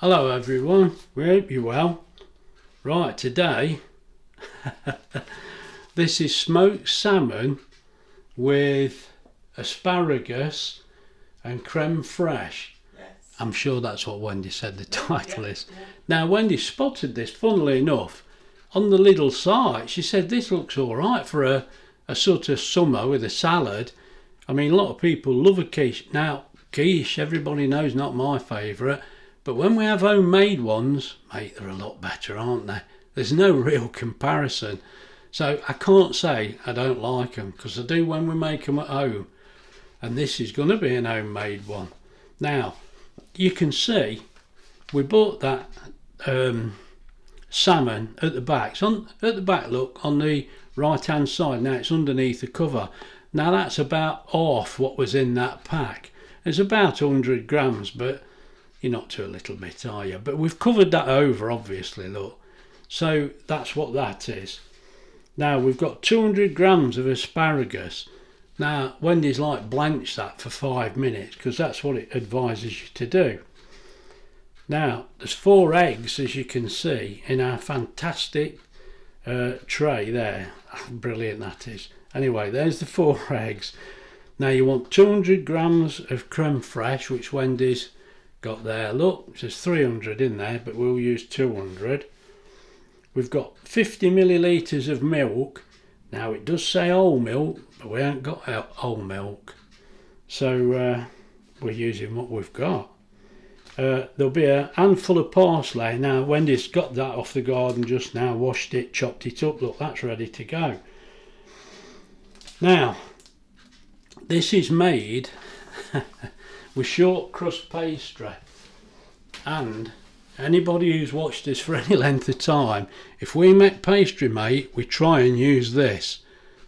Hello everyone, we hope you're well. Right, today this is smoked salmon with asparagus and crème fraîche. Yes. I'm sure that's what Wendy said the title is. Yeah. Now Wendy spotted this, funnily enough, on the Lidl site. She said this looks alright for a sort of summer with a salad. I mean, a lot of people love a quiche. Now quiche, everybody knows, not my favourite. But when we have homemade ones, mate, they're a lot better, aren't they? There's no real comparison. So I can't say I don't like them, because I do when we make them at home. And this is going to be an homemade one. Now, you can see we bought that salmon at the back. It's at the back, look, on the right hand side. Now it's underneath the cover. Now that's about half what was in that pack. It's about 100 grams, but you're not too a little bit, are you? But we've covered that over, obviously, look. So that's what that is. Now we've got 200 grams of asparagus. Now Wendy's like blanch that for 5 minutes, because that's what it advises you to do. Now there's 4 eggs, as you can see, in our fantastic tray there. Brilliant that is. Anyway, there's the 4 eggs. Now you want 200 grams of crème fraîche, which Wendy's got there. Look, there's 300 in there, but we'll use 200. We've got 50 millilitres of milk. Now it does say whole milk, but we haven't got whole milk, so we're using what we've got. There'll be a handful of parsley. Now Wendy's got that off the garden just now, washed it, chopped it up. Look, that's ready to go. Now this is made with short crust pastry, and anybody who's watched this for any length of time, if we make pastry, mate, we try and use this,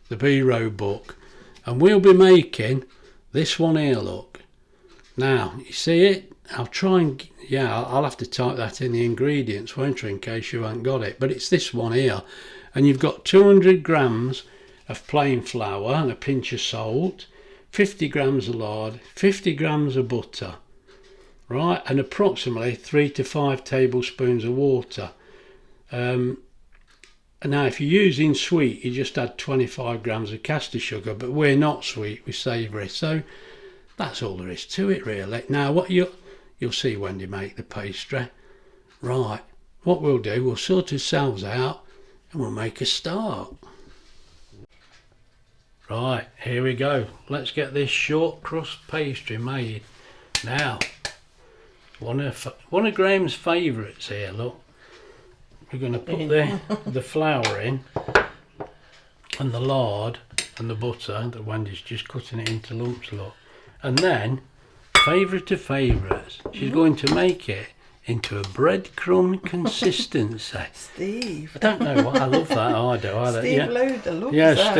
the Biro book, and we'll be making this one here, look. Now you see it, I'll try and, yeah, I'll have to type that in the ingredients, won't I, in case you haven't got it, but it's this one here. And you've got 200 grams of plain flour and a pinch of salt, 50 grams of lard, 50 grams of butter, right, and approximately 3 to 5 tablespoons of water. And now if you're using sweet, you just add 25 grams of caster sugar, but we're not sweet, we're savoury, so that's all there is to it really. Now what you'll see when you make the pastry. Right, what we'll do, we'll sort ourselves out and we'll make a start. Right, here we go. Let's get this short crust pastry made. Now, one of Graham's favourites here, look. We're going to put the flour in, and the lard and the butter that Wendy's just cutting it into lumps, look. And then, favourite of favourites, she's going to make it into a breadcrumb consistency. Steve. I don't know what, I love that, I do. Steve Loader loves yeah, that.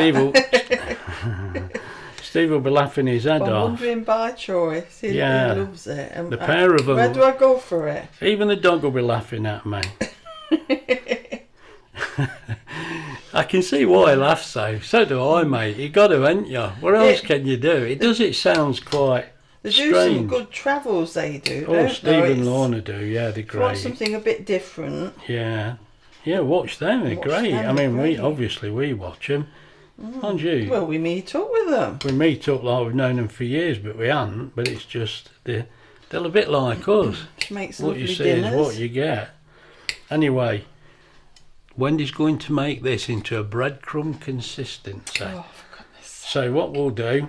Steve will be laughing his head I'm off. wondering by choice. He loves it. And the pair of them. Where do I go for it? Even the dog will be laughing at me. I can see why he laughs though. So do I, mate. You got to, ain't you? What else can you do? It sounds quite They strange. do some good travels, they do. Oh, Steve and Lorna do, yeah, they're great. Want something a bit different. Yeah, watch them, they're great. I mean, we watch them, aren't you? Well, we meet up with them. We meet up like we've known them for years, but we haven't. But it's just, they're a bit like us. She makes what lovely you see dinners. is what you get. Anyway, Wendy's going to make this into a breadcrumb consistency. Oh, for goodness. So what we'll do,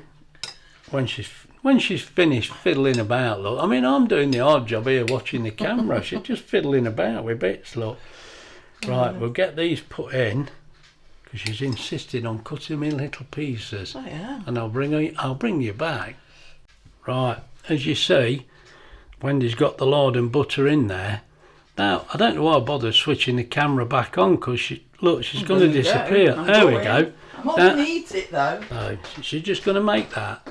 when she's finished fiddling about, look, I mean, I'm doing the hard job here watching the camera. She's just fiddling about with bits, look. Right, we'll get these put in, because she's insisted on cutting them in little pieces. Oh, yeah. And I'll bring you back. Right, as you see, Wendy's got the lard and butter in there. Now, I don't know why I bothered switching the camera back on, because she's going to disappear. There we go. I'm not needs it though. No, she's just going to make that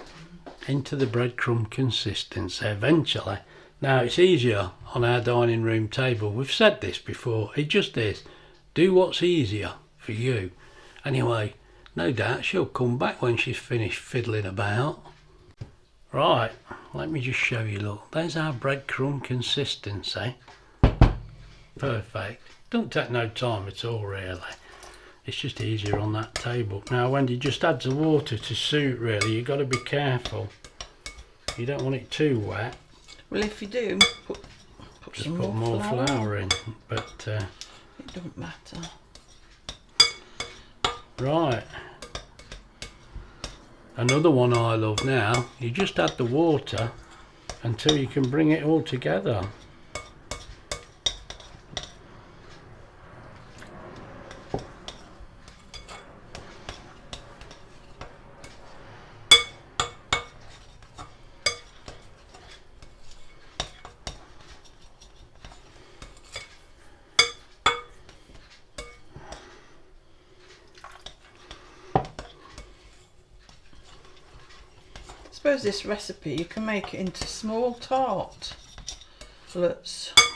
into the breadcrumb consistency eventually. Now it's easier on our dining room table. We've said this before, it just is. Do what's easier for you. Anyway, no doubt she'll come back when she's finished fiddling about. Right, let me just show you, look, there's our breadcrumb consistency. perfect. Don't take no time at all really. It's just easier on that table. Now Wendy just adds the water to suit really. You've got to be careful. You don't want it too wet. Well, if you do, Just put more flour in. But it doesn't matter. Right. Another one I love now, you just add the water until you can bring it all together. I suppose this recipe you can make it into small tartlets.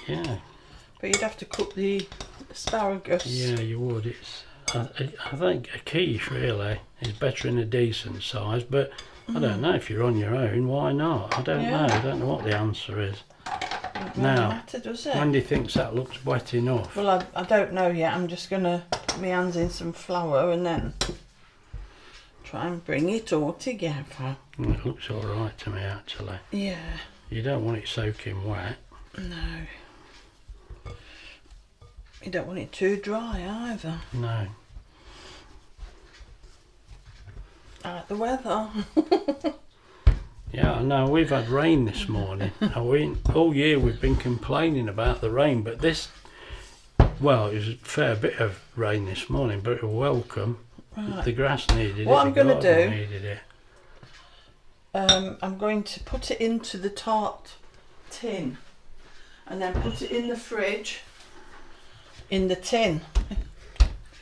Yeah. But you'd have to cook the asparagus. Yeah, you would. It's I think a quiche really is better in a decent size, but I don't know if you're on your own, why not? I don't know. I don't know what the answer is. Doesn't really Now, matter, does it? Wendy thinks that looks wet enough. Well, I don't know yet. I'm just going to put my hands in some flour and then try and bring it all together. It looks all right to me actually. Yeah. You don't want it soaking wet. No. You don't want it too dry either. No. I like the weather. Yeah, I know. We've had rain this morning. All year we've been complaining about the rain, but well, it was a fair bit of rain this morning, but it was welcome. Right. The grass needed it. What I'm going to do, needed it. I'm going to put it into the tart tin and then put it in the fridge in the tin.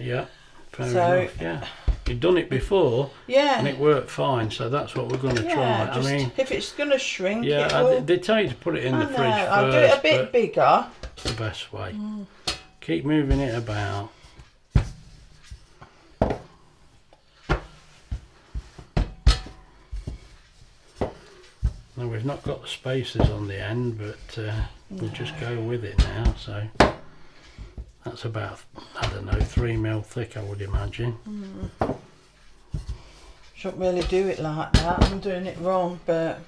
Yeah, fair enough, yeah. You've done it before, yeah, and it worked fine, so that's what we're going to try. Just, I mean, if it's going to shrink, yeah, they tell you to put it in the fridge first. I'll do it a bit bigger. It's the best way. Keep moving it about. Now we've not got the spacers on the end, but we'll just go with it now. So that's about, I don't know, 3 mil thick, I would imagine. Shouldn't really do it like that. I'm doing it wrong, but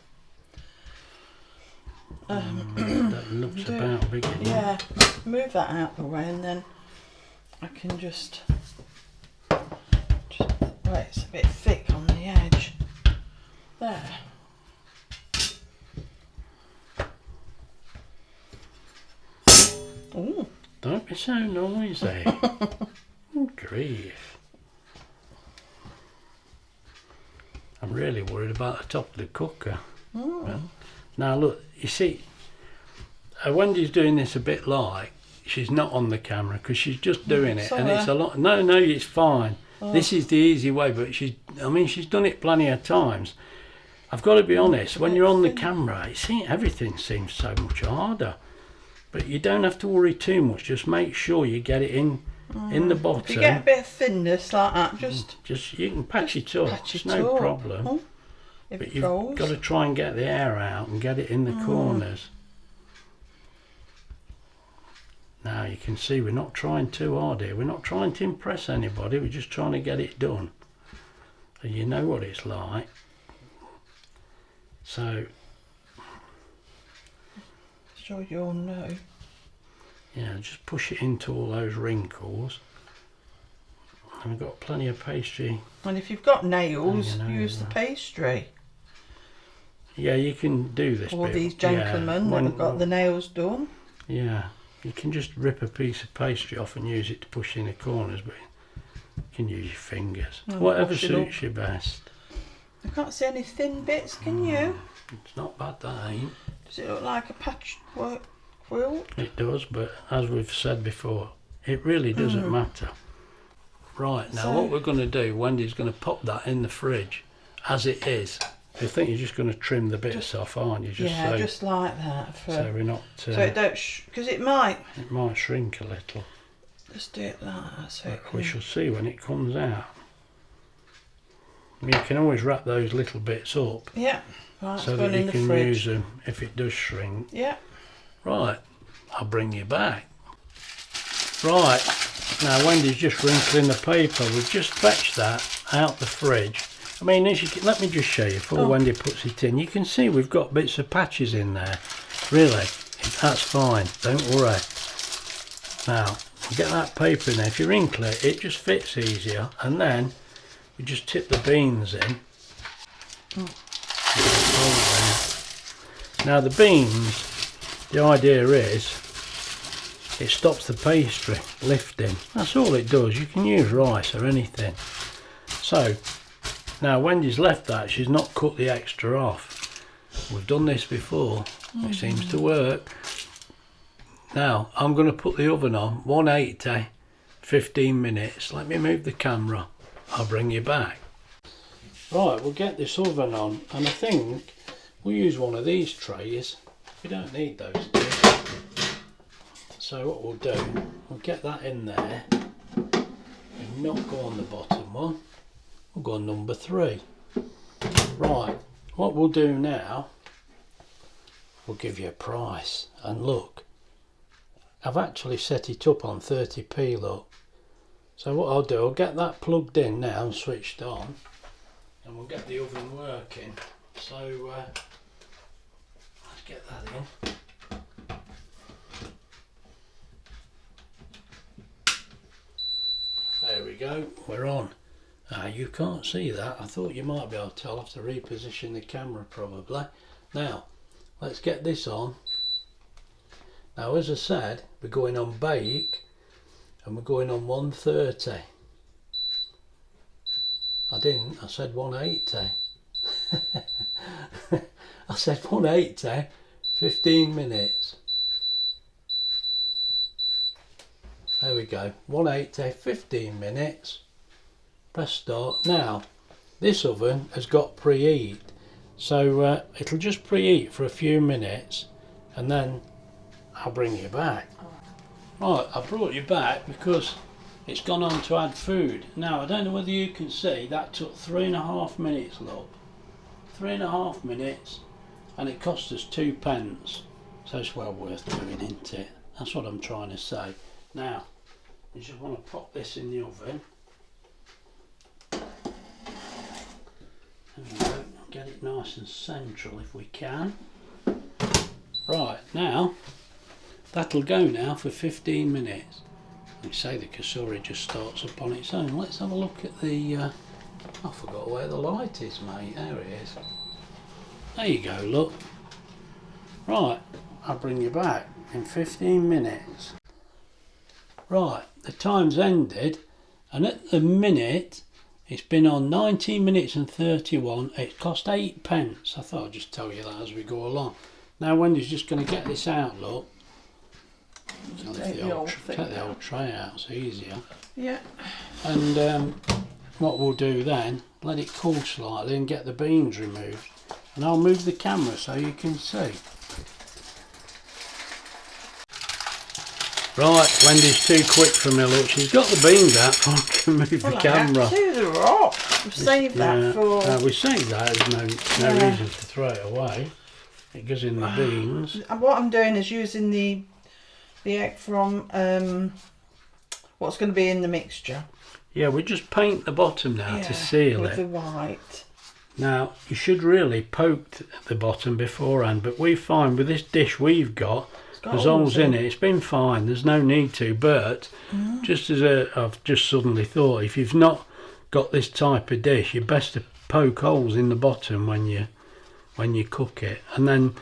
that looks about big enough. Yeah, move that out the way, and then I can just right. It's a bit thick on the edge. There. Ooh. Don't be so noisy. Grief. I'm really worried about the top of the cooker. Well, now look, you see, Wendy's doing this a bit like, she's not on the camera because she's just doing it, and it's a lot. No, it's fine. This is the easy way, but she's done it plenty of times. I've got to be honest, when you're on the camera, everything seems so much harder. But you don't have to worry too much. Just make sure you get it in the bottom. If you get a bit of thinness like that, just you can patch it up. It's no problem. But you've got to try and get the air out and get it in the corners. Now you can see we're not trying too hard here. We're not trying to impress anybody. We're just trying to get it done. And you know what it's like. So. Sure you'll know. Yeah, just push it into all those wrinkles. And we've got plenty of pastry. And if you've got nails, use the pastry. Yeah, you can do this. All these gentlemen that have got the nails done. Yeah, you can just rip a piece of pastry off and use it to push in the corners, but you can use your fingers. Whatever suits you best. I can't see any thin bits, can you? It's not bad, that ain't. Does it look like a patchwork quilt? It does, but as we've said before, it really doesn't matter. Right, now what we're going to do, Wendy's going to pop that in the fridge as it is. I think you're just going to trim the bits off, aren't you? Just like that. So we're not... so it don't... because it might... It might shrink a little. Just do it like that. So we shall see when it comes out. You can always wrap those little bits up. Yeah. Right, so that you can use them if it does shrink. Yeah. Right, I'll bring you back. Right, now Wendy's just wrinkling the paper. We've just fetched that out the fridge. I mean, as you can, let me just show you before Wendy puts it in. You can see we've got bits of patches in there. Really, that's fine, don't worry. Now, we'll get that paper in there. If you wrinkle it, it just fits easier. And then we just tip the beans in. Now the beans, the idea is it stops the pastry lifting. That's all it does. You can use rice or anything. So now Wendy's left that, she's not cut the extra off. We've done this before. It seems to work. Now I'm going to put the oven on 180, 15 minutes. Let me move the camera. I'll bring you back. Right, we'll get this oven on, and I think we'll use one of these trays. We don't need those two. So what we'll do, we'll get that in there and not go on the bottom one. We'll go on number 3. Right, what we'll do now, we'll give you a price. And look, I've actually set it up on 30p, look. So what I'll do, I'll get that plugged in now and switched on, and we'll get the oven working. So let's get that in. There we go, we're on. You can't see that. I thought you might be able to. I'll have to reposition the camera probably. Now, let's get this on. Now, as I said, we're going on bake, and we're going on 130. I didn't, I said 180. I said 180, 15 minutes. There we go, 180, 15 minutes. Press start. Now, this oven has got preheat, so it'll just preheat for a few minutes, and then I'll bring you back. Right, I brought you back because it's gone on to add food. Now, I don't know whether you can see, that took 3.5 minutes, look. 3.5 minutes, and it cost us 2p. So it's well worth doing, isn't it? That's what I'm trying to say. Now, you just want to pop this in the oven. There we go. Get it nice and central if we can. Right, now, that'll go now for 15 minutes. Like I say, the kasuri just starts up on its own. Let's have a look at the... I forgot where the light is, mate. There it is. There you go, look. Right, I'll bring you back in 15 minutes. Right, the time's ended, and at the minute it's been on 19 minutes and 31. It cost 8p. I thought I'd just tell you that as we go along. Now Wendy's just going to get this out, look. Take the old tray out, it's easier. Yeah. And what we'll do then, let it cool slightly and get the beans removed. And I'll move the camera so you can see. Right, Wendy's too quick for me, look. She's got the beans out before I can move the camera. I have to, they're hot. We've saved that for... we saved that, there's no reason to throw it away. It goes in the beans. And what I'm doing is using the egg from what's going to be in the mixture. Yeah, we just paint the bottom now to seal with it. The white. Now, you should really poke the bottom beforehand, but we find with this dish we've got, there's holes in it. It's been fine, there's no need to, but just as I've just suddenly thought, if you've not got this type of dish, you're best to poke holes in the bottom when you cook it, and then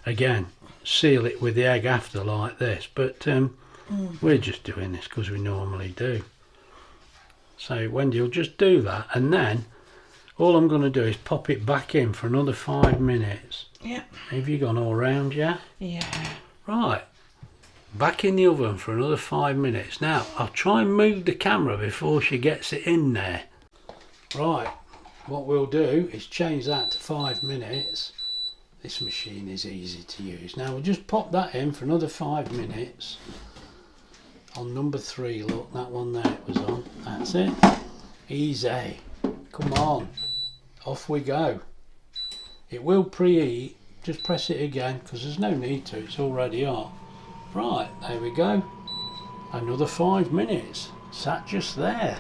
again seal it with the egg after like this. But we're just doing this because we normally do. So Wendy will just do that, and then all I'm going to do is pop it back in for another 5 minutes. Yeah. Have you gone all round, yeah? Yeah. Right, back in the oven for another 5 minutes. Now, I'll try and move the camera before she gets it in there. Right, what we'll do is change that to 5 minutes. This machine is easy to use. Now, we'll just pop that in for another 5 minutes. On number 3, look, that one there it was on. That's it. Easy. Come on. Off we go. It will preheat. Just press it again because there's no need to, it's already on. Right, there we go. Another 5 minutes. Sat just there.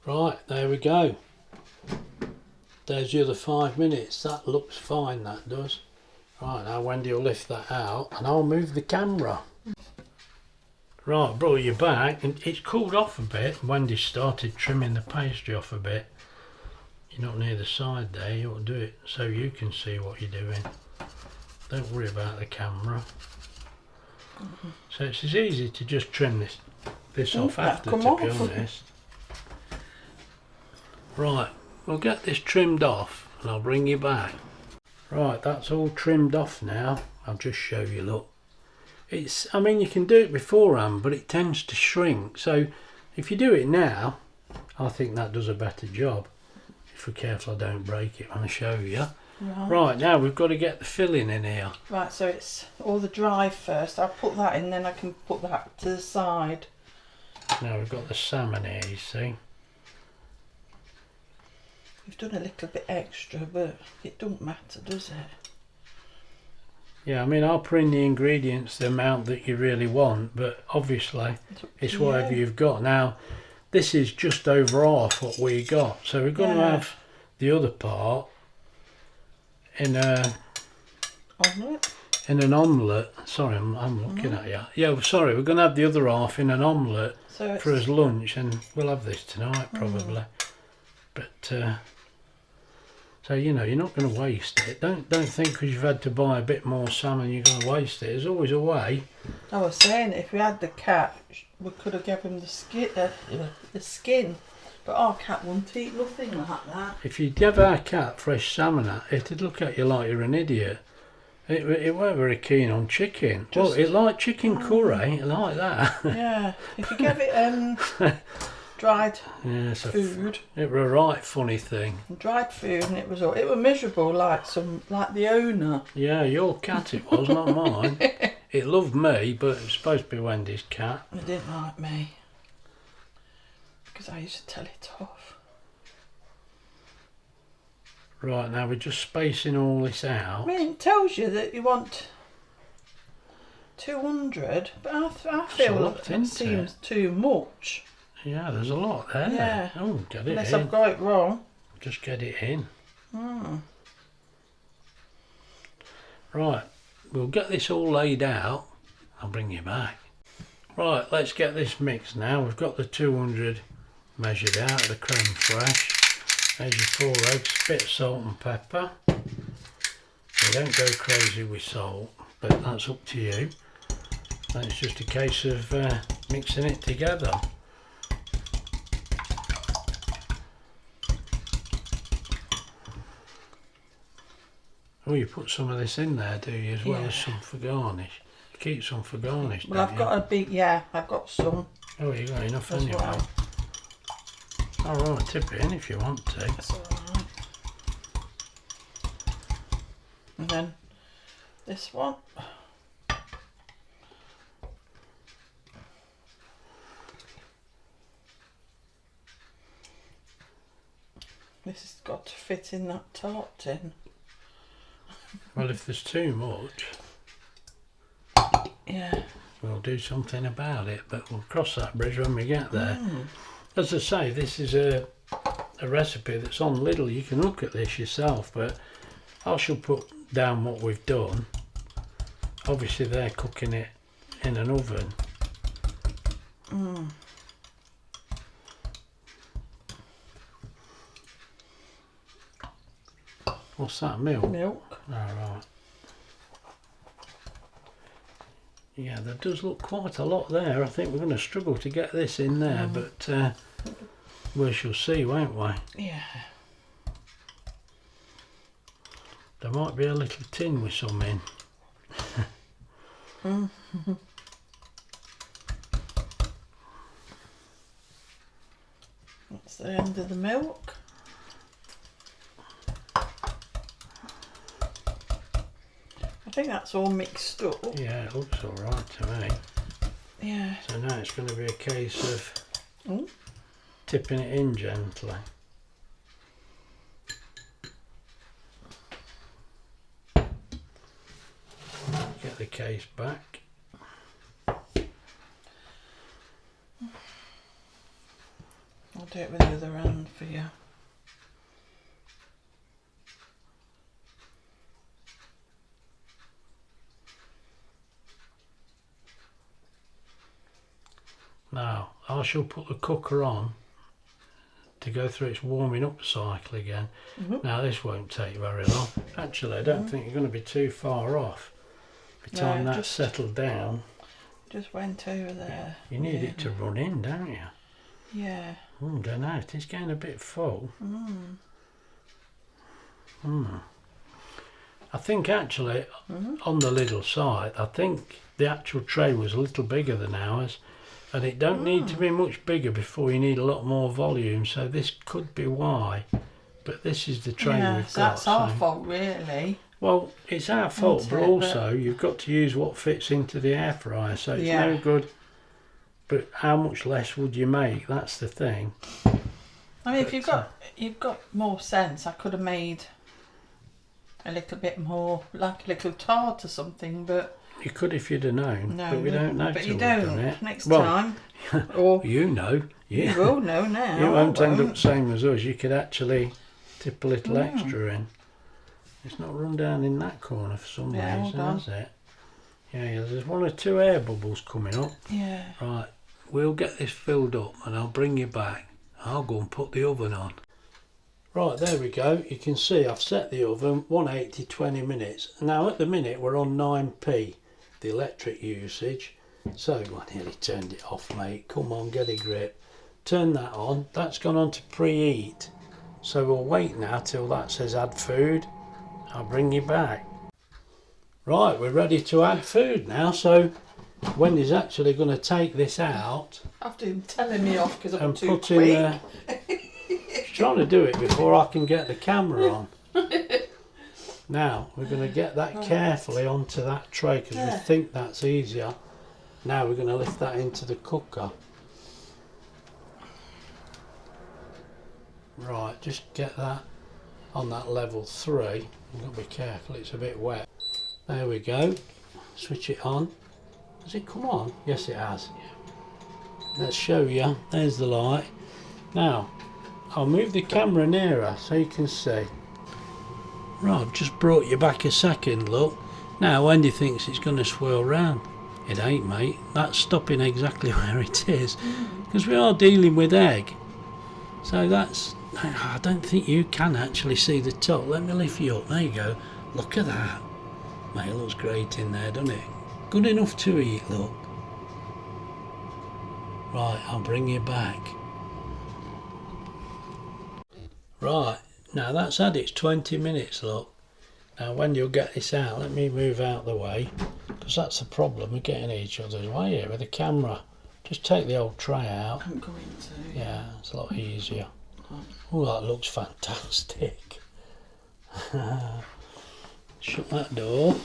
Right, there we go. There's the other 5 minutes. That looks fine, that does. Right, now Wendy will lift that out and I'll move the camera. Right, brought you back and it's cooled off a bit. Wendy started trimming the pastry off a bit. You're not near the side there, you ought to do it so you can see what you're doing. Don't worry about the camera. So it's as easy to just trim this off after, to be honest. Right, we'll get this trimmed off and I'll bring you back. Right, that's all trimmed off now. I'll just show you, look. I mean, you can do it beforehand, but it tends to shrink. So if you do it now, I think that does a better job. If we're careful I don't break it when I show you. Right, now we've got to get the filling in here. Right, so it's all the dry first. I'll put that in, then I can put that to the side. Now we've got the salmon here, you see. We've done a little bit extra, but it don't matter, does it? Yeah, I mean, I'll put in the ingredients the amount that you really want, but obviously it's whatever you've got. Now, this is just over half what we got, so we're going to have the other part in an omelette. Sorry, I'm looking at you. Yeah, sorry, we're going to have the other half in an omelette for us lunch, and we'll have this tonight probably. But so you know, you're not going to waste it. Don't think because you've had to buy a bit more salmon you're going to waste it. There's always a way. I was saying if we had the cat, we could have given him the skin. But our cat wouldn't eat nothing like that. If you give our cat fresh salmon, it'd look at you like you're an idiot. It weren't very keen on chicken. Well, it liked chicken curry, it like that. Yeah, if you give it dried food. It were a right funny thing. Dried food, and it was miserable like the owner. Yeah, your cat it was, not mine. It loved me, but it was supposed to be Wendy's cat. It didn't like me. Because I used to tell it off. Right, now we're just spacing all this out. I mean, it tells you that you want 200, but I feel that seems too much. Yeah, there's a lot there. Yeah. Oh, get it Unless in. I've got it wrong. Just get it in. Right, we'll get this all laid out. I'll bring you back. Right, let's get this mixed now. We've got the 200 measured out, the crème fraîche. There's your 4 eggs, bit of salt and pepper. So don't go crazy with salt, but that's up to you. Then it's just a case of mixing it together. Oh, you put some of this in there, do you, as well as some for garnish? You keep some for garnish, well, I've got a big, I've got some. Oh, you got enough anyway. Well. Alright, tip it in if you want to. That's alright. And then this one. This has got to fit in that tart tin. Well, if there's too much, we'll do something about it, but we'll cross that bridge when we get there. As I say, this is a recipe that's on Lidl. You can look at this yourself, but I shall put down what we've done. Obviously they're cooking it in an oven. What's that, milk? Milk. Right. Yeah, there does look quite a lot there. I think we're going to struggle to get this in there, but we shall see, won't we? Yeah. There might be a little tin with some in. That's the end of the milk. I think that's all mixed up. Yeah, it looks alright to me. Yeah. So now it's going to be a case of tipping it in gently. Get the case back. I'll do it with the other hand for you. Now, I shall put the cooker on to go through its warming up cycle again. Now, this won't take very long. Actually, I don't think you're going to be too far off. By the time that's settled down. Just went over there. You need it to run in, don't you? Yeah. Don't know. It is getting a bit full. I think actually, on the little side, I think the actual tray was a little bigger than ours. And it don't need to be much bigger before you need a lot more volume, so this could be why. But this is the tray we've got. That's our fault, really. Well, it's our fault, but also you've got to use what fits into the air fryer, so it's no good. But how much less would you make? That's the thing. I mean, if you've got more sense, I could have made a little bit more, like a little tart or something, but... You could if you'd have known, but we don't know. But you don't. Next time, or you know, you will know now. You won't end up the same as us. You could actually tip a little extra in. It's not run down in that corner for some reason, has it? Yeah, there's one or two air bubbles coming up. Yeah. Right, we'll get this filled up, and I'll bring you back. I'll go and put the oven on. Right, there we go. You can see I've set the oven 180 20 minutes. Now at the minute we're on 9p. The electric usage, so I nearly turned it off, mate. Come on, get a grip. Turn that on. That's gone on to preheat, so we'll wait now till that says add food. I'll bring you back. Right, we're ready to add food now, so Wendy's actually going to take this out After him telling me off because I'm too put quick. in she's trying to do it before I can get the camera on. Now we're going to get that carefully onto that tray because we think that's easier. Now we're going to lift that into the cooker. Right, just get that on that level 3. You've got to be careful, it's a bit wet. There we go. Switch it on. Has it come on? Yes, it has. Let's show you. There's the light. Now I'll move the camera nearer so you can see. Right, I've just brought you back a second, look. Now Wendy thinks it's going to swirl round. It ain't, mate. That's stopping exactly where it is. Because we are dealing with egg. So that's... I don't think you can actually see the top. Let me lift you up. There you go. Look at that. Mate, it looks great in there, doesn't it? Good enough to eat, look. Right, I'll bring you back. Right. Now that's had its 20 minutes, look. Now when you'll get this out, let me move out the way, because that's the problem, we're getting each other's way here with the camera. Just take the old tray out. I'm going to. Yeah, it's a lot easier. Oh, that looks fantastic. Shut that door.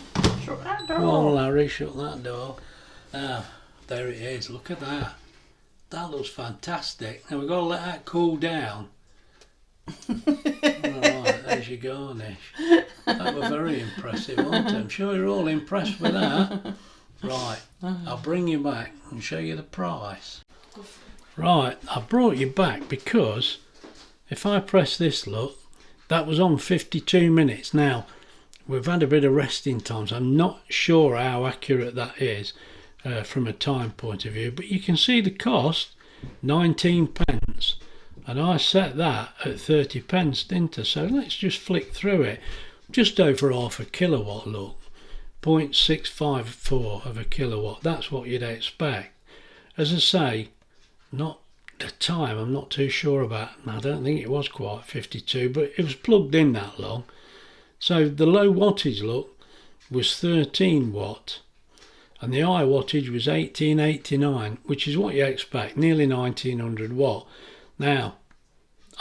Shut that door. Come on, Larry, shut that door. Now, there it is, look at that. That looks fantastic. Now we've got to let that cool down. Right, there's your garnish. That was very impressive, wasn't it? I'm sure you're all impressed with that. Right, I'll bring you back and show you the price. Right, I've brought you back because if I press this, look, that was on 52 minutes. Now, we've had a bit of resting time, so I'm not sure how accurate that is from a time point of view, but you can see the cost, 19 pence. And I set that at 30 pence, didn't I? So let's just flick through it. Just over half a kilowatt, look. 0.654 of a kilowatt. That's what you'd expect. As I say, not the time, I'm not too sure about. I don't think it was quite 52, but it was plugged in that long. So the low wattage, look, was 13 watt. And the high wattage was 1889, which is what you expect, nearly 1900 watt. Now,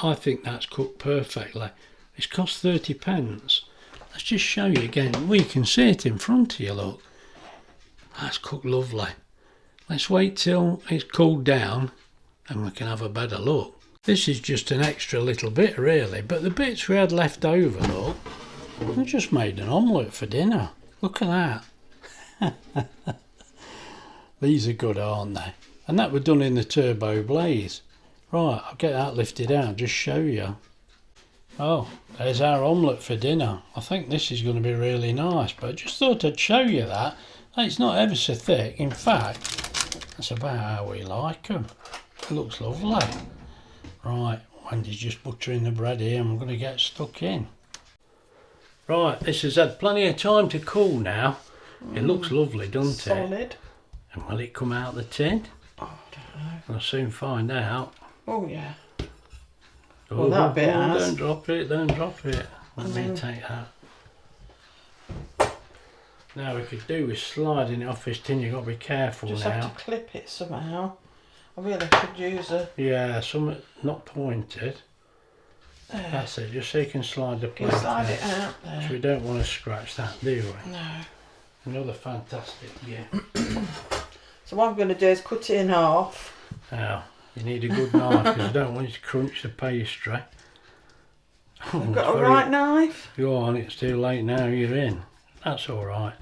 I think that's cooked perfectly. It's cost 30 pence. Let's just show you again. Well, you can see it in front of you, look. That's cooked lovely. Let's wait till it's cooled down and we can have a better look. This is just an extra little bit, really, but the bits we had left over, look, we just made an omelette for dinner. Look at that. These are good, aren't they? And that was done in the turbo blaze. Right, I'll get that lifted out, just show you. Oh, there's our omelette for dinner. I think this is going to be really nice, but I just thought I'd show you that. It's not ever so thick. In fact, that's about how we like them. It looks lovely. Right, Wendy's just buttering the bread here. I'm going to get stuck in. Right, this has had plenty of time to cool now. It looks lovely, doesn't it? Solid. And will it come out the tin? Oh, I don't know. We'll soon find out. Oh, yeah. Oh, Well, that bit has. Don't drop it, don't drop it. Let me take that. Now we could do with sliding it off this tin. You've got to be careful Just now. have to clip it somehow. I really could use a... Yeah, something not pointed. That's it, just so you can slide the plate. Slide it out there. So we don't want to scratch that, do we? No. Another fantastic, yeah. So what I'm going to do is cut it in half. Now, you need a good knife because you don't want it to crunch the pastry. I've got a right knife. Go on, it's too late now, you're in. That's alright.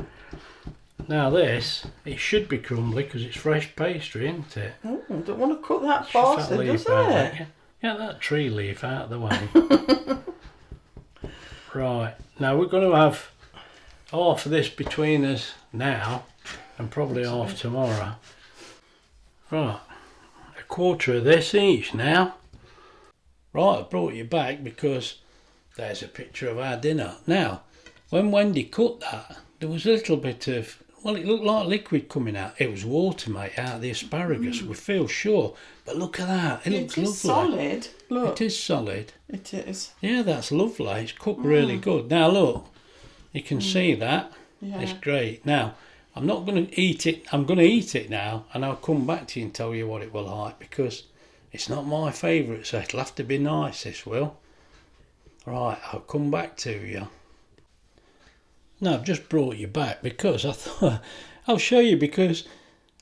Now this, it should be crumbly because it's fresh pastry, isn't it? Don't want to cut that parsley, does it? Get that tree leaf out of the way. Right, now we're going to have half of this between us now and probably half tomorrow. Right, a quarter of this each now. Right, I brought you back because there's a picture of our dinner. Now, when Wendy cut that, there was a little bit of, well, it looked like liquid coming out. It was water, mate, out of the asparagus, we feel sure. But look at that, it looks lovely. Solid. Look. It is solid. It is. Yeah, that's lovely. It's cooked really good. Now look, you can see that. Yeah. It's great. Now, I'm not going to eat it. I'm going to eat it now, and I'll come back to you and tell you what it will like, because it's not my favourite, so it'll have to be nice, this will. Right, I'll come back to you. No, I've just brought you back because I thought I'll show you, because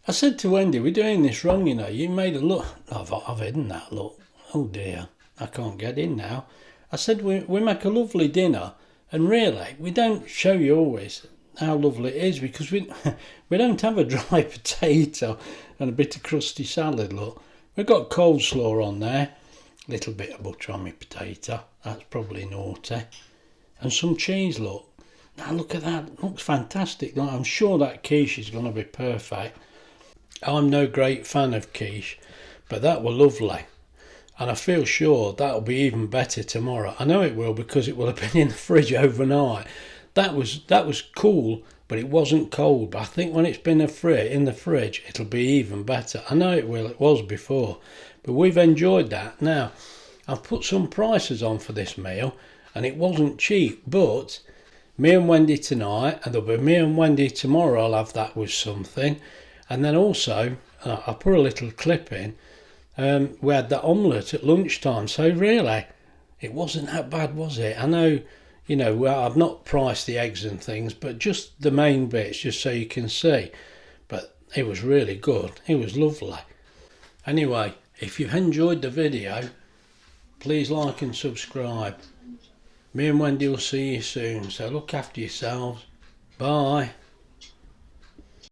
I said to Wendy, we're doing this wrong, you know. You made a look. I've hidden that look. Oh dear, I can't get in now. I said we make a lovely dinner, and really we don't show you always how lovely it is, because we don't have a dry potato and a bit of crusty salad. Look, we've got coleslaw on there, a little bit of butter on my potato. That's probably naughty, and some cheese. Look. Now look at that, it looks fantastic. I'm sure that quiche is going to be perfect. I'm no great fan of quiche, but that were lovely. And I feel sure that'll be even better tomorrow. I know it will, because it will have been in the fridge overnight. That was cool, but it wasn't cold. But I think when it's been in the fridge, it'll be even better. I know it will, it was before. But we've enjoyed that. Now, I've put some prices on for this meal, and it wasn't cheap, but me and Wendy tonight, and there'll be me and Wendy tomorrow, I'll have that with something. And then also, I'll put a little clip in, we had that omelette at lunchtime, so really, it wasn't that bad, was it? I know, you know, well, I've not priced the eggs and things, but just the main bits, just so you can see. But it was really good, it was lovely. Anyway, if you've enjoyed the video, please like and subscribe. Me and Wendy will see you soon, so look after yourselves. Bye.